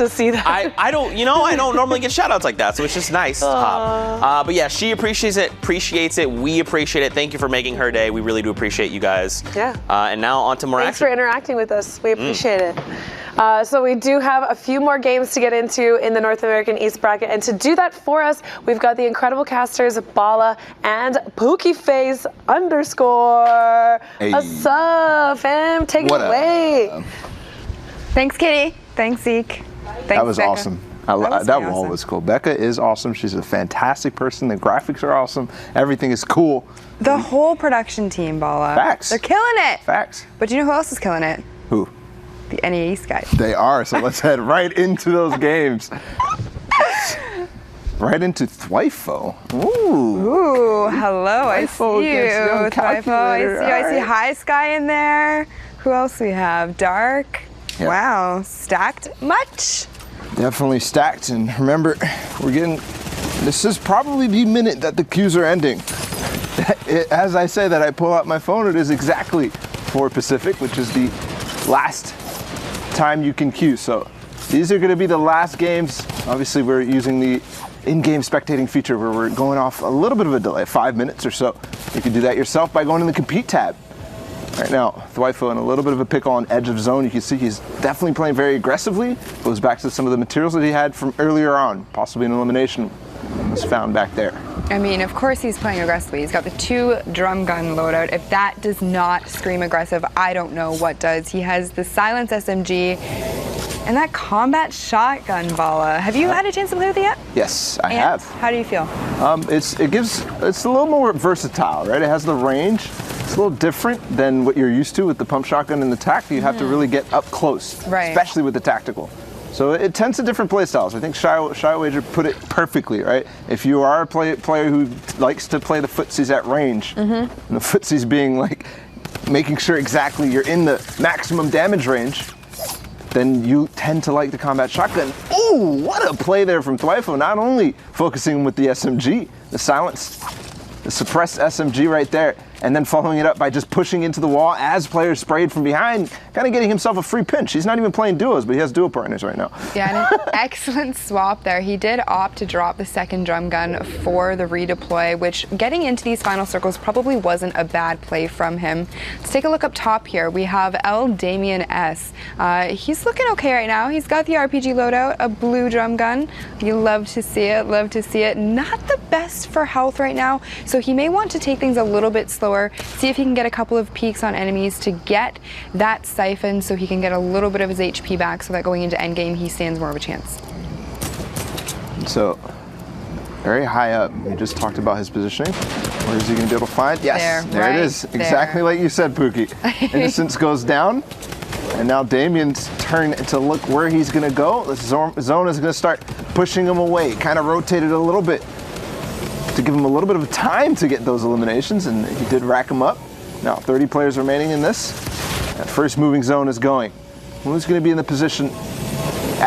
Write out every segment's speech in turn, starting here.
to see that. I don't normally get shout outs like that, so it's just nice to pop. But yeah, she appreciates it. We appreciate it. Thank you for making her day. We really do appreciate you guys. Yeah. And now on to more Thanks action. for interacting with us. We appreciate it. So we do have a few more games to get into in the North American East bracket, and to do that for us, we've got the incredible casters Bala and PookieFace _ Hey. What's up, fam? Take it away. Thanks, Kitty. Thanks, Zeke. Thanks, That was Becca. awesome. That That awesome. wall was cool. Becca is awesome. She's a fantastic person. The graphics are awesome. Everything is cool. The whole production team, Bala. Facts. They're killing it. Facts. But you know who else is killing it? Who? The NEA East guys. They are. So let's head right into those games. Right into Thwifo. Ooh. Ooh, hello. I see Thwifo you. against Young Calculator. I see All right. High Sky in there. Who else we have? Dark. Yep. Wow. Stacked much? Definitely stacked. And remember, this is probably the minute that the queues are ending. As I say that, I pull out my phone. It is exactly 4 Pacific, which is the last time you can queue. So these are going to be the last games. Obviously, we're using the in-game spectating feature where we're going off a little bit of a delay, 5 minutes or so. You can do that yourself by going in the compete tab. Right now, Thwifo in a little bit of a pickle on edge of zone. You can see he's definitely playing very aggressively. Goes back to some of the materials that he had from earlier on, possibly an elimination was found back there. I mean, of course he's playing aggressively. He's got the 2 drum gun loadout. If that does not scream aggressive, I don't know what does. He has the Silence SMG and that combat shotgun, Bala. Have you had a chance to play with it yet? Yes, I And have. How do you feel? It's a little more versatile, right? It has the range. It's a little different than what you're used to with the pump shotgun and the tac. You have to really get up close, Right. especially with the tactical. So it tends to different play styles. I think Shy Wager put it perfectly, right? If you are a player who likes to play the footsies at range, and the footsies being like making sure exactly you're in the maximum damage range, then you tend to like the combat shotgun. Ooh, what a play there from Thwifo. Not only focusing with the SMG, the silenced, the suppressed SMG right there, and then following it up by just pushing into the wall as players sprayed from behind, kind of getting himself a free pinch. He's not even playing duos, but he has duo partners right now. Yeah, and an excellent swap there. He did opt to drop the 2nd drum gun for the redeploy, which getting into these final circles probably wasn't a bad play from him. Let's take a look up top here. We have L Damien S. He's looking okay right now. He's got the RPG loadout, a blue drum gun. You love to see it, love to see it. Not the best for health right now, so he may want to take things a little bit slower, see if he can get a couple of peeks on enemies to get that siphon so he can get a little bit of his HP back so that going into endgame he stands more of a chance. So, very high up. We just talked about his positioning. Where is he going to be able to find? Yes, there right it is. there. Exactly like you said, Pookie. Innocence goes down. And now Damien's turn to look where he's going to go. The zone is going to start pushing him away. Kind of rotated a little bit to give him a little bit of time to get those eliminations, and he did rack them up. Now 30 players remaining in this. That first moving zone is going. Who's going to be in the position? The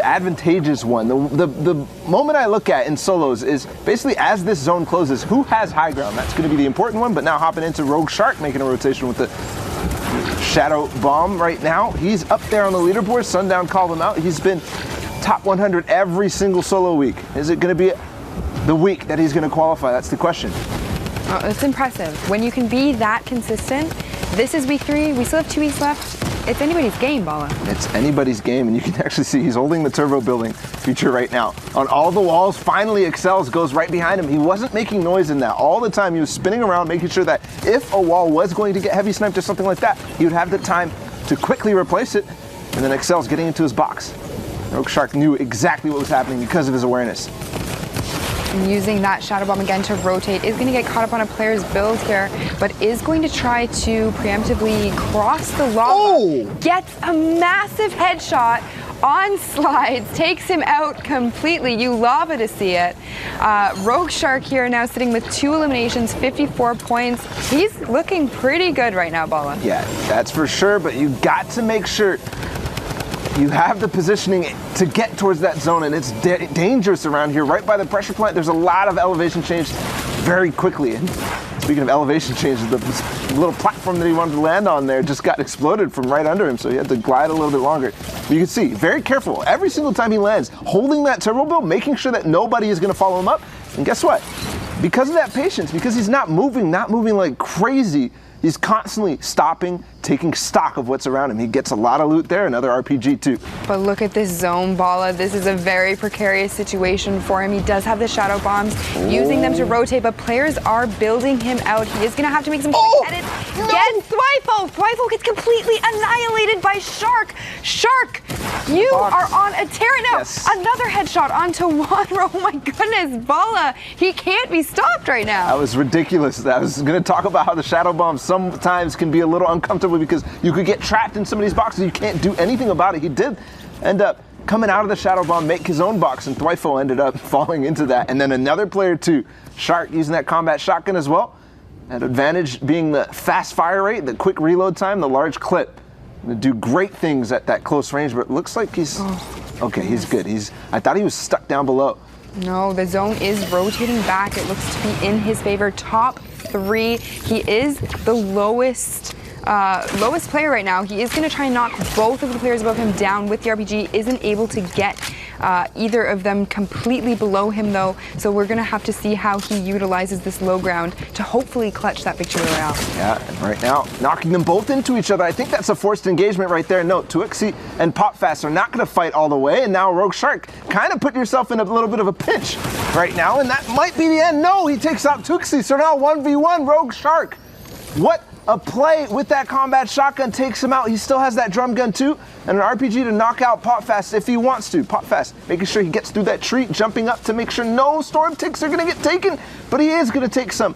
advantageous one. The moment I look at in solos is basically as this zone closes, who has high ground? That's going to be the important one, but now hopping into Rogue Shark, making a rotation with the Shadow Bomb right now. He's up there on the leaderboard. Sundown called him out. He's been top 100 every single solo week. Is it going to be the week that he's going to qualify? That's the question. Oh, it's impressive. When you can be that consistent, this is week 3, we still have 2 weeks left. It's anybody's game, Bala. It's anybody's game, and you can actually see he's holding the turbo building feature right now. On all the walls, finally Excels goes right behind him. He wasn't making noise in that. All the time he was spinning around, making sure that if a wall was going to get heavy sniped or something like that, he would have the time to quickly replace it, and then Excel's getting into his box. Rogue Shark knew exactly what was happening because of his awareness. And using that Shadow Bomb again to rotate is going to get caught up on a player's build here, but is going to try to preemptively cross the lava. Oh! Gets a massive headshot on slides, takes him out completely. You lava to see it. Rogue Shark here now sitting with 2 eliminations, 54 points. He's looking pretty good right now, Bala. Yeah, that's for sure, but you got to make sure you have the positioning to get towards that zone, and it's dangerous around here, right by the pressure plant. There's a lot of elevation change very quickly. And Speaking of elevation changes, the little platform that he wanted to land on there just got exploded from right under him, so he had to glide a little bit longer. But you can see, very careful, every single time he lands, holding that turbo build, making sure that nobody is going to follow him up. And guess what? Because of that patience, because he's not moving like crazy, he's constantly stopping, taking stock of what's around him. He gets a lot of loot there, another RPG too. But look at this zone, Bala. This is a very precarious situation for him. He does have the shadow bombs, using them to rotate, but players are building him out. He is going to have to make some quick edits. No. Gets Thwyfo. Thwyfo gets completely annihilated by Shark. Shark, you are on a tear now. Yes. Another headshot onto Wanro. Oh my goodness, Bala. He can't be stopped right now. That was ridiculous. I was going to talk about how the shadow bombs sometimes can be a little uncomfortable because you could get trapped in some of these boxes. You can't do anything about it. He did end up coming out of the shadow bomb, make his own box, and Thwyfo ended up falling into that. And then another player too, Shark, using that combat shotgun as well. That advantage being the fast fire rate, the quick reload time, the large clip. Gonna do great things at that close range, but it looks like he's okay. He's good. I thought he was stuck down below. No, the zone is rotating back. It looks to be in his favor. Top 3. He is the lowest player right now. He is going to try and knock both of the players above him down with the RPG. Isn't able to get either of them completely below him though. So we're going to have to see how he utilizes this low ground to hopefully clutch that victory royale. Yeah, and right now, knocking them both into each other. I think that's a forced engagement right there. No, 2xe and Popfast are not going to fight all the way, and now Rogue Shark kind of put yourself in a little bit of a pinch right now, and that might be the end. No, he takes out 2xe, so now 1v1 Rogue Shark. What a play with that combat shotgun, takes him out. He still has that drum gun too, and an RPG to knock out Popfast if he wants to. Popfast making sure he gets through that tree, jumping up to make sure no storm ticks are going to get taken, but he is going to take some.